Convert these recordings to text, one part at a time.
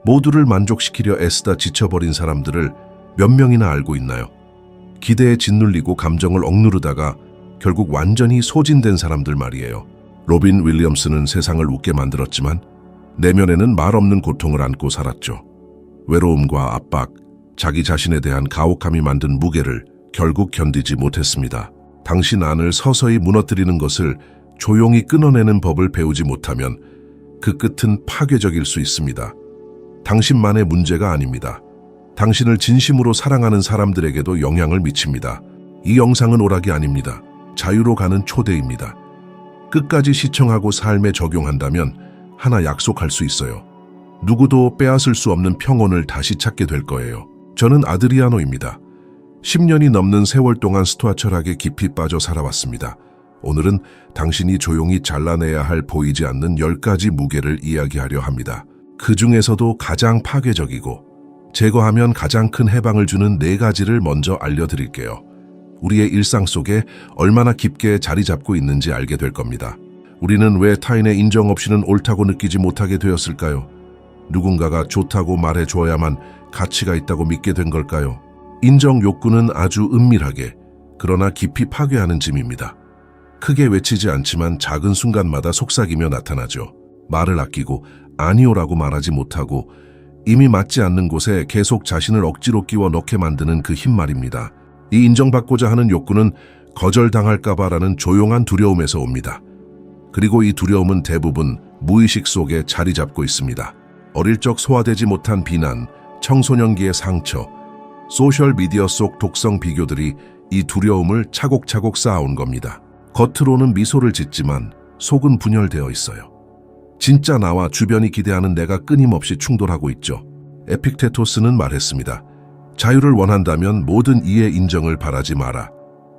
모두를 만족시키려 애쓰다 지쳐버린 사람들을 몇 명이나 알고 있나요? 기대에 짓눌리고 감정을 억누르다가 결국 완전히 소진된 사람들 말이에요. 로빈 윌리엄스는 세상을 웃게 만들었지만 내면에는 말없는 고통을 안고 살았죠. 외로움과 압박, 자기 자신에 대한 가혹함이 만든 무게를 결국 견디지 못했습니다. 당신 안을 서서히 무너뜨리는 것을 조용히 끊어내는 법을 배우지 못하면 그 끝은 파괴적일 수 있습니다. 당신만의 문제가 아닙니다. 당신을 진심으로 사랑하는 사람들에게도 영향을 미칩니다. 이 영상은 오락이 아닙니다. 자유로 가는 초대입니다. 끝까지 시청하고 삶에 적용한다면 하나 약속할 수 있어요. 누구도 빼앗을 수 없는 평온을 다시 찾게 될 거예요. 저는 아드리아노입니다. 10년이 넘는 세월 동안 스토아 철학에 깊이 빠져 살아왔습니다. 오늘은 당신이 조용히 잘라내야 할 보이지 않는 10가지 무게를 이야기하려 합니다. 그 중에서도 가장 파괴적이고 제거하면 가장 큰 해방을 주는 4가지를 먼저 알려드릴게요. 우리의 일상 속에 얼마나 깊게 자리 잡고 있는지 알게 될 겁니다. 우리는 왜 타인의 인정 없이는 옳다고 느끼지 못하게 되었을까요? 누군가가 좋다고 말해줘야만 가치가 있다고 믿게 된 걸까요? 인정 욕구는 아주 은밀하게, 그러나 깊이 파괴하는 짐입니다. 크게 외치지 않지만 작은 순간마다 속삭이며 나타나죠. 말을 아끼고 아니오라고 말하지 못하고 이미 맞지 않는 곳에 계속 자신을 억지로 끼워 넣게 만드는 그 힘 말입니다. 이 인정받고자 하는 욕구는 거절당할까봐라는 조용한 두려움에서 옵니다. 그리고 이 두려움은 대부분 무의식 속에 자리 잡고 있습니다. 어릴 적 소화되지 못한 비난, 청소년기의 상처, 소셜미디어 속 독성 비교들이 이 두려움을 차곡차곡 쌓아온 겁니다. 겉으로는 미소를 짓지만 속은 분열되어 있어요. 진짜 나와 주변이 기대하는 내가 끊임없이 충돌하고 있죠. 에픽테토스는 말했습니다. 자유를 원한다면 모든 이의 인정을 바라지 마라.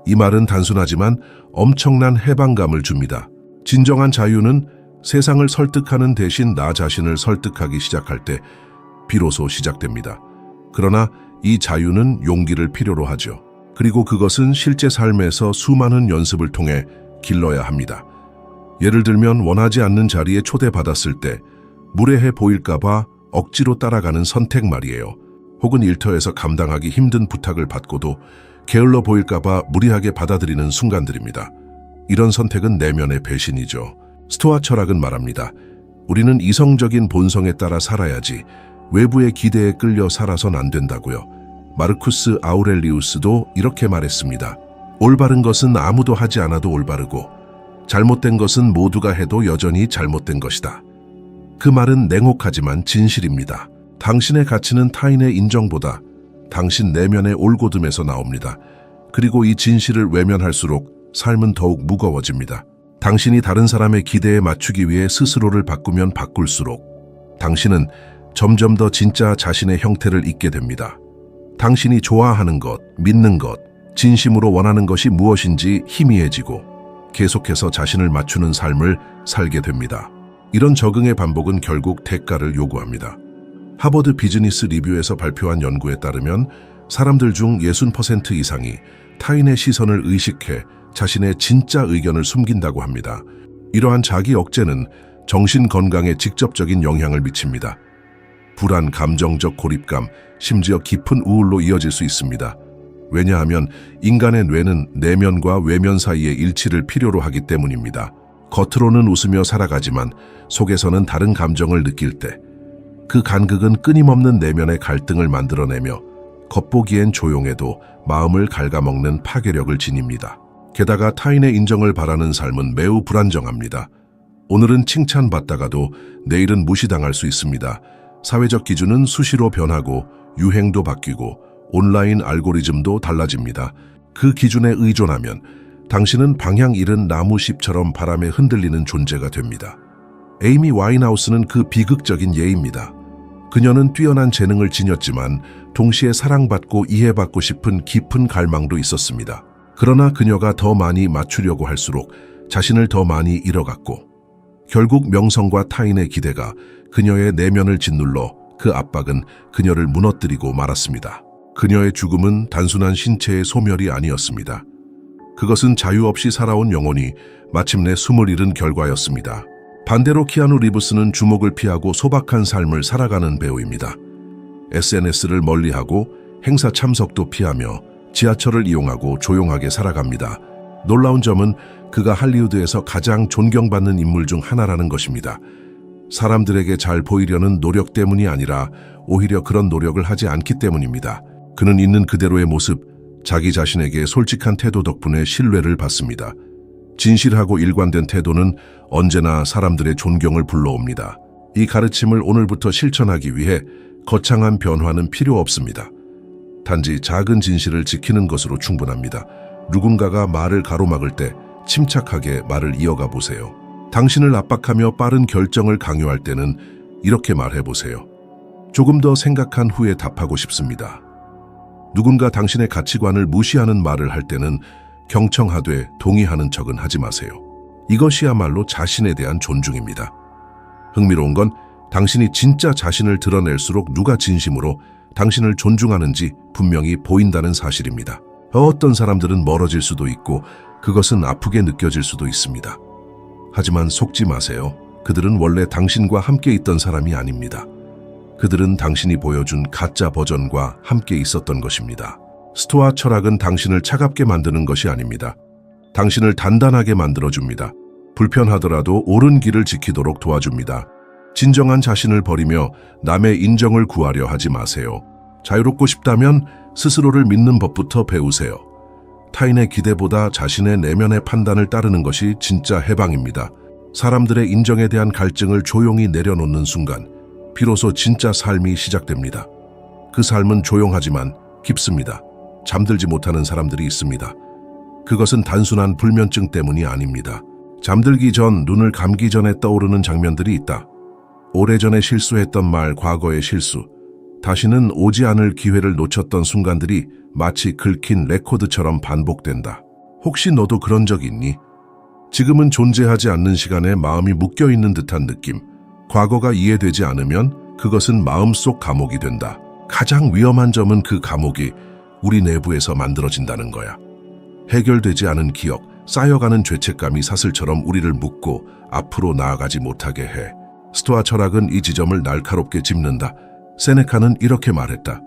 이 말은 단순하지만 엄청난 해방감을 줍니다. 진정한 자유는 세상을 설득하는 대신 나 자신을 설득하기 시작할 때 비로소 시작됩니다. 그러나 이 자유는 용기를 필요로 하죠. 그리고 그것은 실제 삶에서 수많은 연습을 통해 길러야 합니다. 예를 들면 원하지 않는 자리에 초대받았을 때 무례해 보일까봐 억지로 따라가는 선택 말이에요. 혹은 일터에서 감당하기 힘든 부탁을 받고도 게을러 보일까봐 무리하게 받아들이는 순간들입니다. 이런 선택은 내면의 배신이죠. 스토아 철학은 말합니다. 우리는 이성적인 본성에 따라 살아야지 외부의 기대에 끌려 살아선 안 된다고요. 마르쿠스 아우렐리우스도 이렇게 말했습니다. 올바른 것은 아무도 하지 않아도 올바르고 잘못된 것은 모두가 해도 여전히 잘못된 것이다. 그 말은 냉혹하지만 진실입니다. 당신의 가치는 타인의 인정보다 당신 내면의 올곧음에서 나옵니다. 그리고 이 진실을 외면할수록 삶은 더욱 무거워집니다. 당신이 다른 사람의 기대에 맞추기 위해 스스로를 바꾸면 바꿀수록 당신은 점점 더 진짜 자신의 형태를 잊게 됩니다. 당신이 좋아하는 것, 믿는 것, 진심으로 원하는 것이 무엇인지 희미해지고 계속해서 자신을 맞추는 삶을 살게 됩니다. 이런 적응의 반복은 결국 대가를 요구합니다. 하버드 비즈니스 리뷰에서 발표한 연구에 따르면 사람들 중 60% 이상이 타인의 시선을 의식해 자신의 진짜 의견을 숨긴다고 합니다. 이러한 자기 억제는 정신 건강에 직접적인 영향을 미칩니다. 불안, 감정적 고립감, 심지어 깊은 우울로 이어질 수 있습니다. 왜냐하면 인간의 뇌는 내면과 외면 사이의 일치를 필요로 하기 때문입니다. 겉으로는 웃으며 살아가지만 속에서는 다른 감정을 느낄 때 그 간극은 끊임없는 내면의 갈등을 만들어내며 겉보기엔 조용해도 마음을 갉아먹는 파괴력을 지닙니다. 게다가 타인의 인정을 바라는 삶은 매우 불안정합니다. 오늘은 칭찬받다가도 내일은 무시당할 수 있습니다. 사회적 기준은 수시로 변하고 유행도 바뀌고 온라인 알고리즘도 달라집니다. 그 기준에 의존하면 당신은 방향 잃은 나무잎처럼 바람에 흔들리는 존재가 됩니다. 에이미 와인하우스는 그 비극적인 예입니다. 그녀는 뛰어난 재능을 지녔지만 동시에 사랑받고 이해받고 싶은 깊은 갈망도 있었습니다. 그러나 그녀가 더 많이 맞추려고 할수록 자신을 더 많이 잃어갔고 결국 명성과 타인의 기대가 그녀의 내면을 짓눌러 그 압박은 그녀를 무너뜨리고 말았습니다. 그녀의 죽음은 단순한 신체의 소멸이 아니었습니다. 그것은 자유 없이 살아온 영혼이 마침내 숨을 잃은 결과였습니다. 반대로 키아누 리브스는 주목을 피하고 소박한 삶을 살아가는 배우입니다. SNS를 멀리하고 행사 참석도 피하며 지하철을 이용하고 조용하게 살아갑니다. 놀라운 점은 그가 할리우드에서 가장 존경받는 인물 중 하나라는 것입니다. 사람들에게 잘 보이려는 노력 때문이 아니라 오히려 그런 노력을 하지 않기 때문입니다. 그는 있는 그대로의 모습, 자기 자신에게 솔직한 태도 덕분에 신뢰를 받습니다. 진실하고 일관된 태도는 언제나 사람들의 존경을 불러옵니다. 이 가르침을 오늘부터 실천하기 위해 거창한 변화는 필요 없습니다. 단지 작은 진실을 지키는 것으로 충분합니다. 누군가가 말을 가로막을 때 침착하게 말을 이어가 보세요. 당신을 압박하며 빠른 결정을 강요할 때는 이렇게 말해보세요. 조금 더 생각한 후에 답하고 싶습니다. 누군가 당신의 가치관을 무시하는 말을 할 때는 경청하되 동의하는 척은 하지 마세요. 이것이야말로 자신에 대한 존중입니다. 흥미로운 건 당신이 진짜 자신을 드러낼수록 누가 진심으로 당신을 존중하는지 분명히 보인다는 사실입니다. 어떤 사람들은 멀어질 수도 있고 그것은 아프게 느껴질 수도 있습니다. 하지만 속지 마세요. 그들은 원래 당신과 함께 있던 사람이 아닙니다. 그들은 당신이 보여준 가짜 버전과 함께 있었던 것입니다. 스토아 철학은 당신을 차갑게 만드는 것이 아닙니다. 당신을 단단하게 만들어줍니다. 불편하더라도 옳은 길을 지키도록 도와줍니다. 진정한 자신을 버리며 남의 인정을 구하려 하지 마세요. 자유롭고 싶다면 스스로를 믿는 법부터 배우세요. 타인의 기대보다 자신의 내면의 판단을 따르는 것이 진짜 해방입니다. 사람들의 인정에 대한 갈증을 조용히 내려놓는 순간 비로소 진짜 삶이 시작됩니다. 그 삶은 조용하지만 깊습니다. 잠들지 못하는 사람들이 있습니다. 그것은 단순한 불면증 때문이 아닙니다. 잠들기 전 눈을 감기 전에 떠오르는 장면들이 있다. 오래전에 실수했던 말, 과거의 실수, 다시는 오지 않을 기회를 놓쳤던 순간들이 마치 긁힌 레코드처럼 반복된다. 혹시 너도 그런 적 있니? 지금은 존재하지 않는 시간에 마음이 묶여있는 듯한 느낌. 과거가 이해되지 않으면 그것은 마음속 감옥이 된다. 가장 위험한 점은 그 감옥이 우리 내부에서 만들어진다는 거야. 해결되지 않은 기억, 쌓여가는 죄책감이 사슬처럼 우리를 묶고 앞으로 나아가지 못하게 해. 스토아 철학은 이 지점을 날카롭게 짚는다. 세네카는 이렇게 말했다.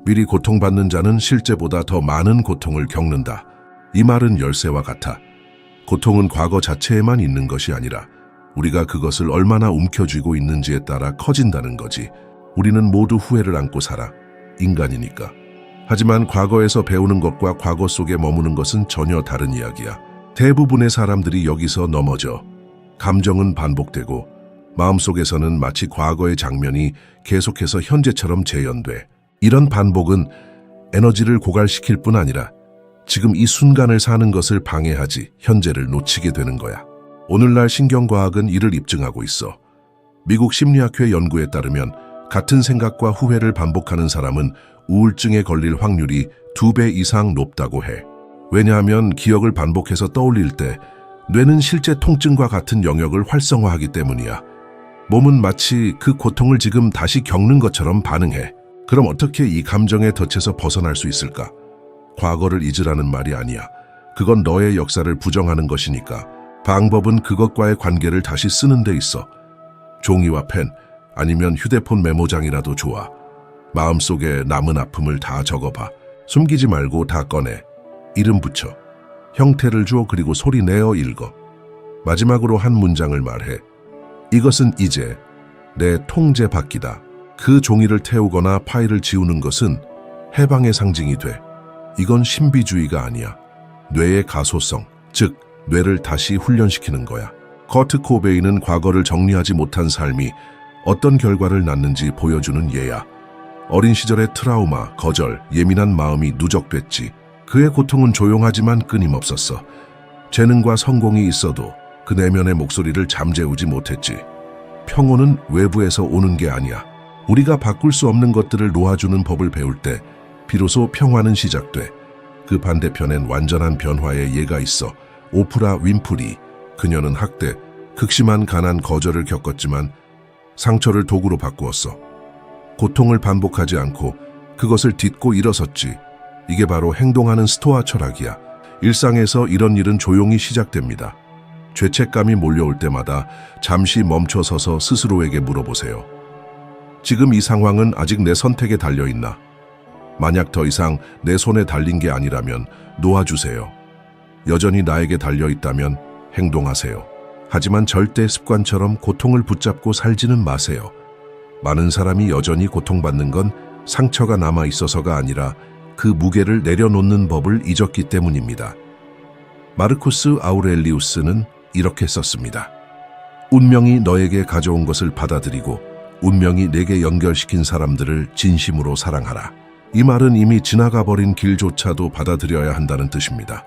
미리 고통받는 자는 실제보다 더 많은 고통을 겪는다. 이 말은 열쇠와 같아. 고통은 과거 자체에만 있는 것이 아니라 우리가 그것을 얼마나 움켜쥐고 있는지에 따라 커진다는 거지. 우리는 모두 후회를 안고 살아. 인간이니까. 하지만 과거에서 배우는 것과 과거 속에 머무는 것은 전혀 다른 이야기야. 대부분의 사람들이 여기서 넘어져. 감정은 반복되고 마음속에서는 마치 과거의 장면이 계속해서 현재처럼 재현돼. 이런 반복은 에너지를 고갈시킬 뿐 아니라 지금 이 순간을 사는 것을 방해하지 현재를 놓치게 되는 거야. 오늘날 신경과학은 이를 입증하고 있어. 미국 심리학회 연구에 따르면 같은 생각과 후회를 반복하는 사람은 우울증에 걸릴 확률이 2배 이상 높다고 해. 왜냐하면 기억을 반복해서 떠올릴 때 뇌는 실제 통증과 같은 영역을 활성화하기 때문이야. 몸은 마치 그 고통을 지금 다시 겪는 것처럼 반응해. 그럼 어떻게 이 감정의 덫에서 벗어날 수 있을까? 과거를 잊으라는 말이 아니야. 그건 너의 역사를 부정하는 것이니까. 방법은 그것과의 관계를 다시 쓰는 데 있어. 종이와 펜, 아니면 휴대폰 메모장이라도 좋아. 마음속에 남은 아픔을 다 적어봐. 숨기지 말고 다 꺼내. 이름 붙여. 형태를 줘. 그리고 소리 내어 읽어. 마지막으로 한 문장을 말해. 이것은 이제 내 통제 밖이다. 그 종이를 태우거나 파일을 지우는 것은 해방의 상징이 돼. 이건 신비주의가 아니야. 뇌의 가소성, 즉 뇌를 다시 훈련시키는 거야. 커트 코베인은 과거를 정리하지 못한 삶이 어떤 결과를 낳는지 보여주는 예야. 어린 시절의 트라우마, 거절, 예민한 마음이 누적됐지. 그의 고통은 조용하지만 끊임없었어. 재능과 성공이 있어도 그 내면의 목소리를 잠재우지 못했지. 평온은 외부에서 오는 게 아니야. 우리가 바꿀 수 없는 것들을 놓아주는 법을 배울 때 비로소 평화는 시작돼. 그 반대편엔 완전한 변화의 예가 있어. 오프라 윈프리. 그녀는 학대, 극심한 가난, 거절을 겪었지만 상처를 도구로 바꾸었어. 고통을 반복하지 않고 그것을 딛고 일어섰지. 이게 바로 행동하는 스토아 철학이야. 일상에서 이런 일은 조용히 시작됩니다. 죄책감이 몰려올 때마다 잠시 멈춰서서 스스로에게 물어보세요. 지금 이 상황은 아직 내 선택에 달려있나? 만약 더 이상 내 손에 달린 게 아니라면 놓아주세요. 여전히 나에게 달려있다면 행동하세요. 하지만 절대 습관처럼 고통을 붙잡고 살지는 마세요. 많은 사람이 여전히 고통받는 건 상처가 남아있어서가 아니라 그 무게를 내려놓는 법을 잊었기 때문입니다. 마르쿠스 아우렐리우스는 이렇게 썼습니다. 운명이 너에게 가져온 것을 받아들이고 운명이 내게 연결시킨 사람들을 진심으로 사랑하라. 이 말은 이미 지나가 버린 길조차도 받아들여야 한다는 뜻입니다.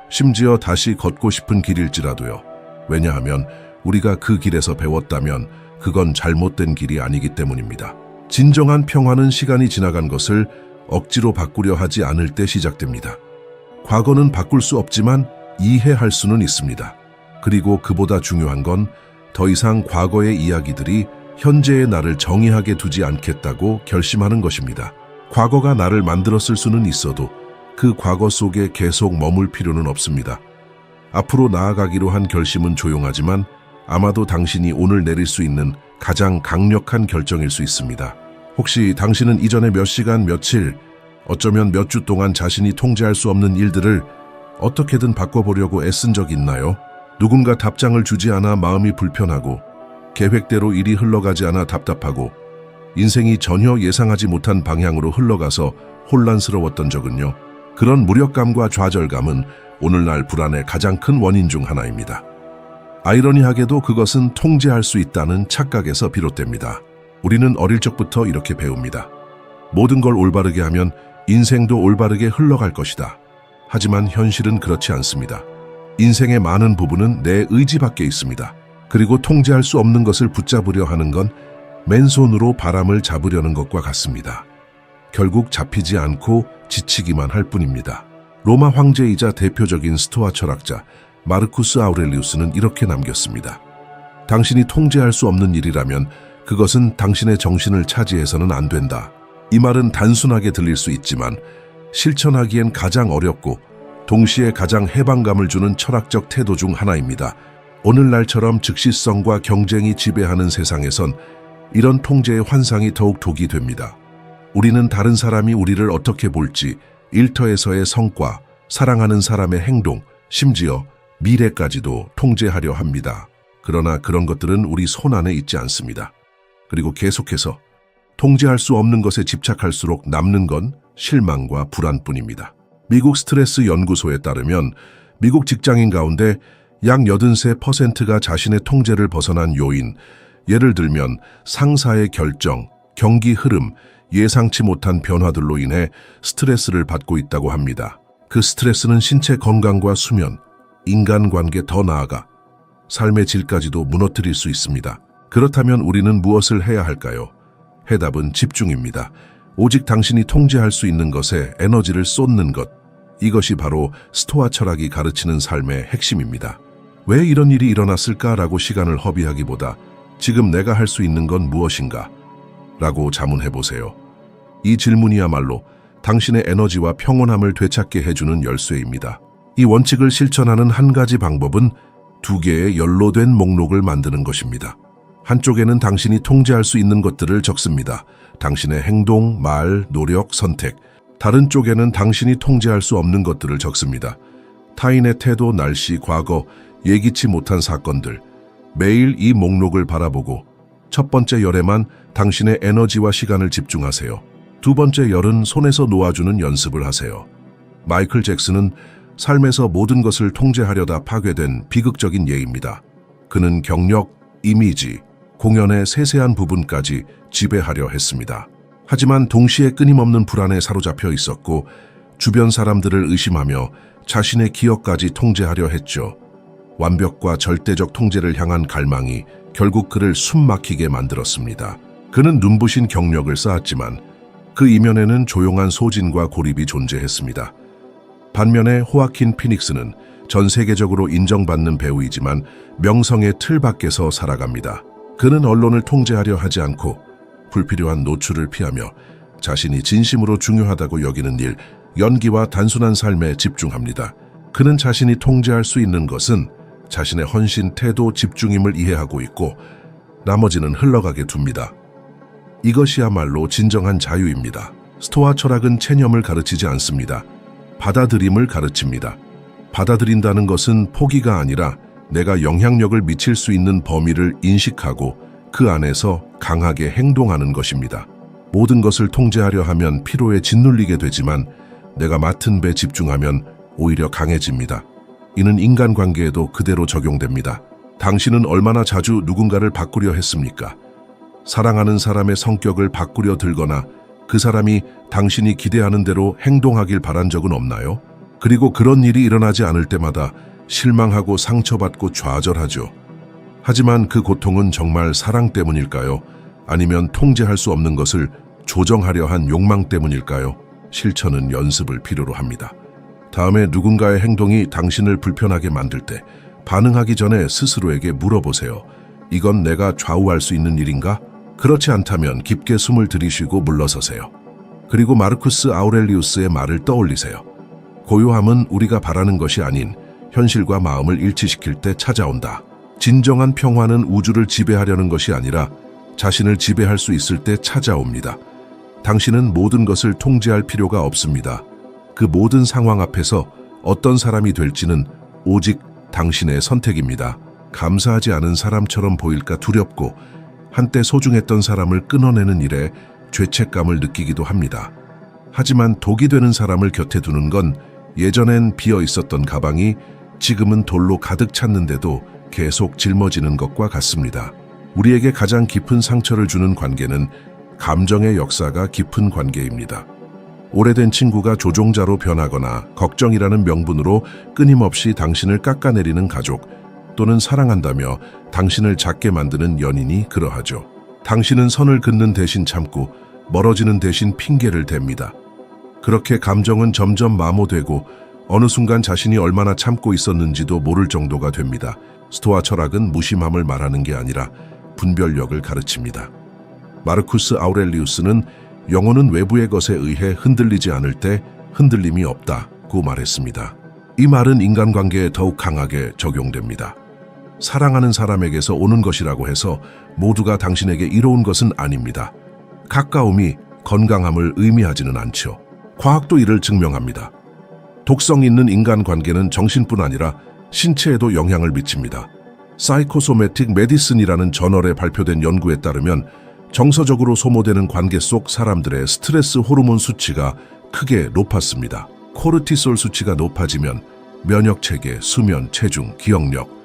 심지어 다시 걷고 싶은 길일지라도요. 왜냐하면 우리가 그 길에서 배웠다면 그건 잘못된 길이 아니기 때문입니다. 진정한 평화는 시간이 지나간 것을 억지로 바꾸려 하지 않을 때 시작됩니다. 과거는 바꿀 수 없지만 이해할 수는 있습니다. 그리고 그보다 중요한 건 더 이상 과거의 이야기들이 현재의 나를 정의하게 두지 않겠다고 결심하는 것입니다. 과거가 나를 만들었을 수는 있어도 그 과거 속에 계속 머물 필요는 없습니다. 앞으로 나아가기로 한 결심은 조용하지만 아마도 당신이 오늘 내릴 수 있는 가장 강력한 결정일 수 있습니다. 혹시 당신은 이전에 몇 시간, 며칠, 어쩌면 몇 주 동안 자신이 통제할 수 없는 일들을 어떻게든 바꿔보려고 애쓴 적 있나요? 누군가 답장을 주지 않아 마음이 불편하고 계획대로 일이 흘러가지 않아 답답하고 인생이 전혀 예상하지 못한 방향으로 흘러가서 혼란스러웠던 적은요. 그런 무력감과 좌절감은 오늘날 불안의 가장 큰 원인 중 하나입니다. 아이러니하게도 그것은 통제할 수 있다는 착각에서 비롯됩니다. 우리는 어릴 적부터 이렇게 배웁니다. 모든 걸 올바르게 하면 인생도 올바르게 흘러갈 것이다. 하지만 현실은 그렇지 않습니다. 인생의 많은 부분은 내 의지 밖에 있습니다. 그리고 통제할 수 없는 것을 붙잡으려 하는 건 맨손으로 바람을 잡으려는 것과 같습니다. 결국 잡히지 않고 지치기만 할 뿐입니다. 로마 황제이자 대표적인 스토아 철학자 마르쿠스 아우렐리우스는 이렇게 남겼습니다. 당신이 통제할 수 없는 일이라면 그것은 당신의 정신을 차지해서는 안 된다. 이 말은 단순하게 들릴 수 있지만 실천하기엔 가장 어렵고 동시에 가장 해방감을 주는 철학적 태도 중 하나입니다. 오늘날처럼 즉시성과 경쟁이 지배하는 세상에선 이런 통제의 환상이 더욱 독이 됩니다. 우리는 다른 사람이 우리를 어떻게 볼지, 일터에서의 성과, 사랑하는 사람의 행동, 심지어 미래까지도 통제하려 합니다. 그러나 그런 것들은 우리 손안에 있지 않습니다. 그리고 계속해서 통제할 수 없는 것에 집착할수록 남는 건 실망과 불안뿐입니다. 미국 스트레스 연구소에 따르면 미국 직장인 가운데 약 83%가 자신의 통제를 벗어난 요인, 예를 들면 상사의 결정, 경기 흐름, 예상치 못한 변화들로 인해 스트레스를 받고 있다고 합니다. 그 스트레스는 신체 건강과 수면, 인간관계 더 나아가 삶의 질까지도 무너뜨릴 수 있습니다. 그렇다면 우리는 무엇을 해야 할까요? 해답은 집중입니다. 오직 당신이 통제할 수 있는 것에 에너지를 쏟는 것. 이것이 바로 스토아 철학이 가르치는 삶의 핵심입니다. 왜 이런 일이 일어났을까라고 시간을 허비하기보다 지금 내가 할 수 있는 건 무엇인가? 라고 자문해보세요. 이 질문이야말로 당신의 에너지와 평온함을 되찾게 해주는 열쇠입니다. 이 원칙을 실천하는 한 가지 방법은 2개의 연로된 목록을 만드는 것입니다. 한쪽에는 당신이 통제할 수 있는 것들을 적습니다. 당신의 행동, 말, 노력, 선택. 다른 쪽에는 당신이 통제할 수 없는 것들을 적습니다. 타인의 태도, 날씨, 과거, 예기치 못한 사건들. 매일 이 목록을 바라보고 첫 번째 열에만 당신의 에너지와 시간을 집중하세요. 2번째 열은 손에서 놓아주는 연습을 하세요. 마이클 잭슨은 삶에서 모든 것을 통제하려다 파괴된 비극적인 예입니다. 그는 경력, 이미지, 공연의 세세한 부분까지 지배하려 했습니다. 하지만 동시에 끊임없는 불안에 사로잡혀 있었고 주변 사람들을 의심하며 자신의 기억까지 통제하려 했죠. 완벽과 절대적 통제를 향한 갈망이 결국 그를 숨막히게 만들었습니다. 그는 눈부신 경력을 쌓았지만 그 이면에는 조용한 소진과 고립이 존재했습니다. 반면에 호아킨 피닉스는 전 세계적으로 인정받는 배우이지만 명성의 틀 밖에서 살아갑니다. 그는 언론을 통제하려 하지 않고 불필요한 노출을 피하며 자신이 진심으로 중요하다고 여기는 일, 연기와 단순한 삶에 집중합니다. 그는 자신이 통제할 수 있는 것은 자신의 헌신, 태도, 집중임을 이해하고 있고 나머지는 흘러가게 둡니다. 이것이야말로 진정한 자유입니다. 스토아 철학은 체념을 가르치지 않습니다. 받아들임을 가르칩니다. 받아들인다는 것은 포기가 아니라 내가 영향력을 미칠 수 있는 범위를 인식하고 그 안에서 강하게 행동하는 것입니다. 모든 것을 통제하려 하면 피로에 짓눌리게 되지만 내가 맡은 배 집중하면 오히려 강해집니다. 이는 인간관계에도 그대로 적용됩니다. 당신은 얼마나 자주 누군가를 바꾸려 했습니까? 사랑하는 사람의 성격을 바꾸려 들거나 그 사람이 당신이 기대하는 대로 행동하길 바란 적은 없나요? 그리고 그런 일이 일어나지 않을 때마다 실망하고 상처받고 좌절하죠. 하지만 그 고통은 정말 사랑 때문일까요? 아니면 통제할 수 없는 것을 조정하려 한 욕망 때문일까요? 실천은 연습을 필요로 합니다. 다음에 누군가의 행동이 당신을 불편하게 만들 때 반응하기 전에 스스로에게 물어보세요. 이건 내가 좌우할 수 있는 일인가? 그렇지 않다면 깊게 숨을 들이쉬고 물러서세요. 그리고 마르쿠스 아우렐리우스의 말을 떠올리세요. 고요함은 우리가 바라는 것이 아닌 현실과 마음을 일치시킬 때 찾아온다. 진정한 평화는 우주를 지배하려는 것이 아니라 자신을 지배할 수 있을 때 찾아옵니다. 당신은 모든 것을 통제할 필요가 없습니다. 그 모든 상황 앞에서 어떤 사람이 될지는 오직 당신의 선택입니다. 감사하지 않은 사람처럼 보일까 두렵고 한때 소중했던 사람을 끊어내는 일에 죄책감을 느끼기도 합니다. 하지만 독이 되는 사람을 곁에 두는 건 예전엔 비어 있었던 가방이 지금은 돌로 가득 찼는데도 계속 짊어지는 것과 같습니다. 우리에게 가장 깊은 상처를 주는 관계는 감정의 역사가 깊은 관계입니다. 오래된 친구가 조종자로 변하거나 걱정이라는 명분으로 끊임없이 당신을 깎아내리는 가족, 또는 사랑한다며 당신을 작게 만드는 연인이 그러하죠. 당신은 선을 긋는 대신 참고 멀어지는 대신 핑계를 댑니다. 그렇게 감정은 점점 마모되고 어느 순간 자신이 얼마나 참고 있었는지도 모를 정도가 됩니다. 스토아 철학은 무심함을 말하는 게 아니라 분별력을 가르칩니다. 마르쿠스 아우렐리우스는 영혼은 외부의 것에 의해 흔들리지 않을 때 흔들림이 없다고 말했습니다. 이 말은 인간관계에 더욱 강하게 적용됩니다. 사랑하는 사람에게서 오는 것이라고 해서 모두가 당신에게 이로운 것은 아닙니다. 가까움이 건강함을 의미하지는 않죠. 과학도 이를 증명합니다. 독성 있는 인간관계는 정신뿐 아니라 신체에도 영향을 미칩니다. 사이코소매틱 메디슨이라는 저널에 발표된 연구에 따르면 정서적으로 소모되는 관계 속 사람들의 스트레스 호르몬 수치가 크게 높았습니다. 코르티솔 수치가 높아지면 면역체계, 수면, 체중, 기억력,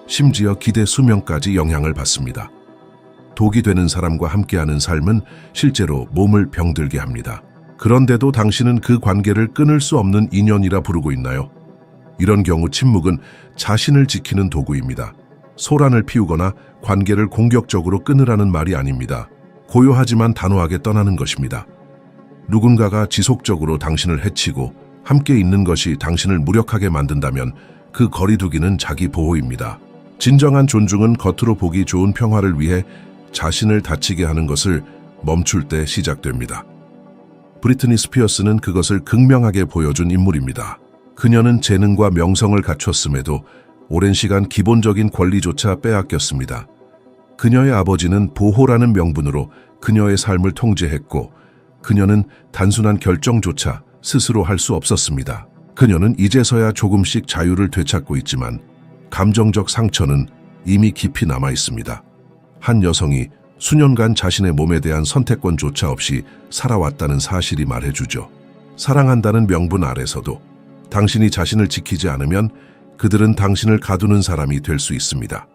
심지어 기대 수명까지 영향을 받습니다. 독이 되는 사람과 함께하는 삶은 실제로 몸을 병들게 합니다. 그런데도 당신은 그 관계를 끊을 수 없는 인연이라 부르고 있나요? 이런 경우 침묵은 자신을 지키는 도구입니다. 소란을 피우거나 관계를 공격적으로 끊으라는 말이 아닙니다. 고요하지만 단호하게 떠나는 것입니다. 누군가가 지속적으로 당신을 해치고 함께 있는 것이 당신을 무력하게 만든다면 그 거리두기는 자기 보호입니다. 진정한 존중은 겉으로 보기 좋은 평화를 위해 자신을 다치게 하는 것을 멈출 때 시작됩니다. 브리트니 스피어스는 그것을 극명하게 보여준 인물입니다. 그녀는 재능과 명성을 갖췄음에도 오랜 시간 기본적인 권리조차 빼앗겼습니다. 그녀의 아버지는 보호라는 명분으로 그녀의 삶을 통제했고 그녀는 단순한 결정조차 스스로 할 수 없었습니다. 그녀는 이제서야 조금씩 자유를 되찾고 있지만 감정적 상처는 이미 깊이 남아 있습니다. 한 여성이 수년간 자신의 몸에 대한 선택권조차 없이 살아왔다는 사실이 말해주죠. 사랑한다는 명분 아래서도 당신이 자신을 지키지 않으면 그들은 당신을 가두는 사람이 될 수 있습니다.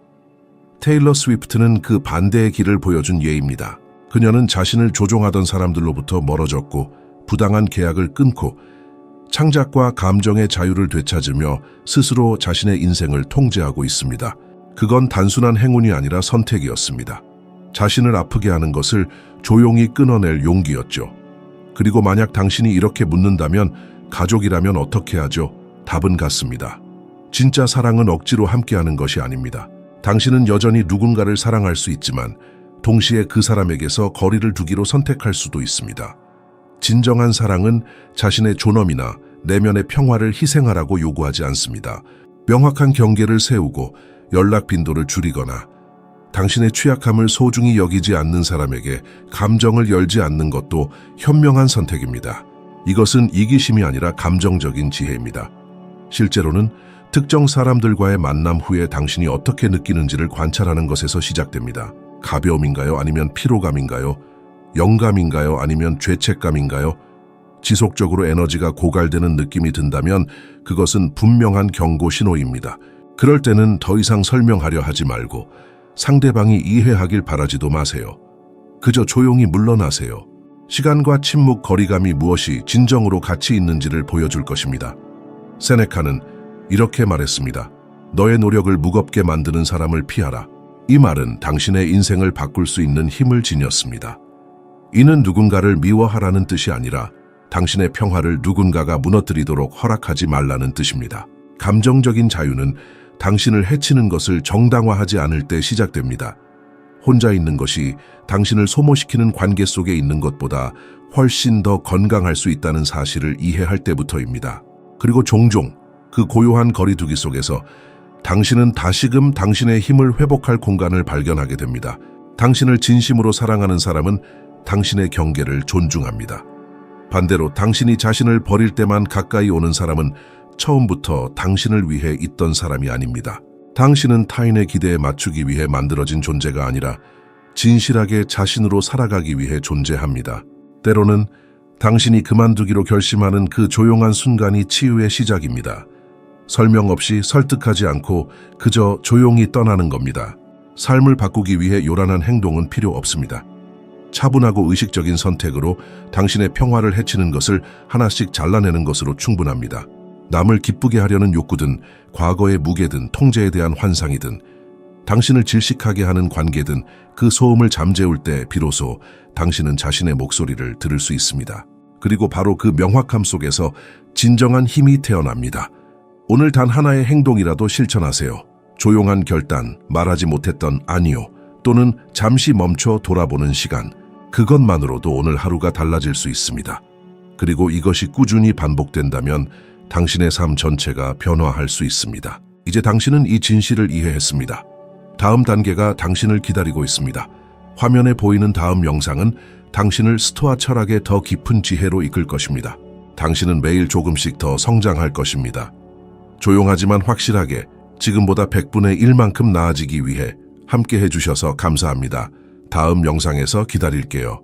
테일러 스위프트는 그 반대의 길을 보여준 예입니다. 그녀는 자신을 조종하던 사람들로부터 멀어졌고 부당한 계약을 끊고 창작과 감정의 자유를 되찾으며 스스로 자신의 인생을 통제하고 있습니다. 그건 단순한 행운이 아니라 선택이었습니다. 자신을 아프게 하는 것을 조용히 끊어낼 용기였죠. 그리고 만약 당신이 이렇게 묻는다면 가족이라면 어떻게 하죠? 답은 같습니다. 진짜 사랑은 억지로 함께하는 것이 아닙니다. 당신은 여전히 누군가를 사랑할 수 있지만 동시에 그 사람에게서 거리를 두기로 선택할 수도 있습니다. 진정한 사랑은 자신의 존엄이나 내면의 평화를 희생하라고 요구하지 않습니다. 명확한 경계를 세우고 연락 빈도를 줄이거나 당신의 취약함을 소중히 여기지 않는 사람에게 감정을 열지 않는 것도 현명한 선택입니다. 이것은 이기심이 아니라 감정적인 지혜입니다. 실제로는 특정 사람들과의 만남 후에 당신이 어떻게 느끼는지를 관찰하는 것에서 시작됩니다. 가벼움인가요? 아니면 피로감인가요? 영감인가요? 아니면 죄책감인가요? 지속적으로 에너지가 고갈되는 느낌이 든다면 그것은 분명한 경고 신호입니다. 그럴 때는 더 이상 설명하려 하지 말고 상대방이 이해하길 바라지도 마세요. 그저 조용히 물러나세요. 시간과 침묵, 거리감이 무엇이 진정으로 가치 있는지를 보여줄 것입니다. 세네카는 이렇게 말했습니다. 너의 노력을 무겁게 만드는 사람을 피하라. 이 말은 당신의 인생을 바꿀 수 있는 힘을 지녔습니다. 이는 누군가를 미워하라는 뜻이 아니라 당신의 평화를 누군가가 무너뜨리도록 허락하지 말라는 뜻입니다. 감정적인 자유는 당신을 해치는 것을 정당화하지 않을 때 시작됩니다. 혼자 있는 것이 당신을 소모시키는 관계 속에 있는 것보다 훨씬 더 건강할 수 있다는 사실을 이해할 때부터입니다. 그리고 종종 그 고요한 거리두기 속에서 당신은 다시금 당신의 힘을 회복할 공간을 발견하게 됩니다. 당신을 진심으로 사랑하는 사람은 당신의 경계를 존중합니다. 반대로 당신이 자신을 버릴 때만 가까이 오는 사람은 처음부터 당신을 위해 있던 사람이 아닙니다. 당신은 타인의 기대에 맞추기 위해 만들어진 존재가 아니라 진실하게 자신으로 살아가기 위해 존재합니다. 때로는 당신이 그만두기로 결심하는 그 조용한 순간이 치유의 시작입니다. 설명 없이 설득하지 않고 그저 조용히 떠나는 겁니다. 삶을 바꾸기 위해 요란한 행동은 필요 없습니다. 차분하고 의식적인 선택으로 당신의 평화를 해치는 것을 하나씩 잘라내는 것으로 충분합니다. 남을 기쁘게 하려는 욕구든 과거의 무게든 통제에 대한 환상이든 당신을 질식하게 하는 관계든 그 소음을 잠재울 때 비로소 당신은 자신의 목소리를 들을 수 있습니다. 그리고 바로 그 명확함 속에서 진정한 힘이 태어납니다. 오늘 단 하나의 행동이라도 실천하세요. 조용한 결단, 말하지 못했던 아니요, 또는 잠시 멈춰 돌아보는 시간. 그것만으로도 오늘 하루가 달라질 수 있습니다. 그리고 이것이 꾸준히 반복된다면 당신의 삶 전체가 변화할 수 있습니다. 이제 당신은 이 진실을 이해했습니다. 다음 단계가 당신을 기다리고 있습니다. 화면에 보이는 다음 영상은 당신을 스토아 철학의 더 깊은 지혜로 이끌 것입니다. 당신은 매일 조금씩 더 성장할 것입니다. 조용하지만 확실하게 지금보다 100분의 1만큼 나아지기 위해 함께 해주셔서 감사합니다. 다음 영상에서 기다릴게요.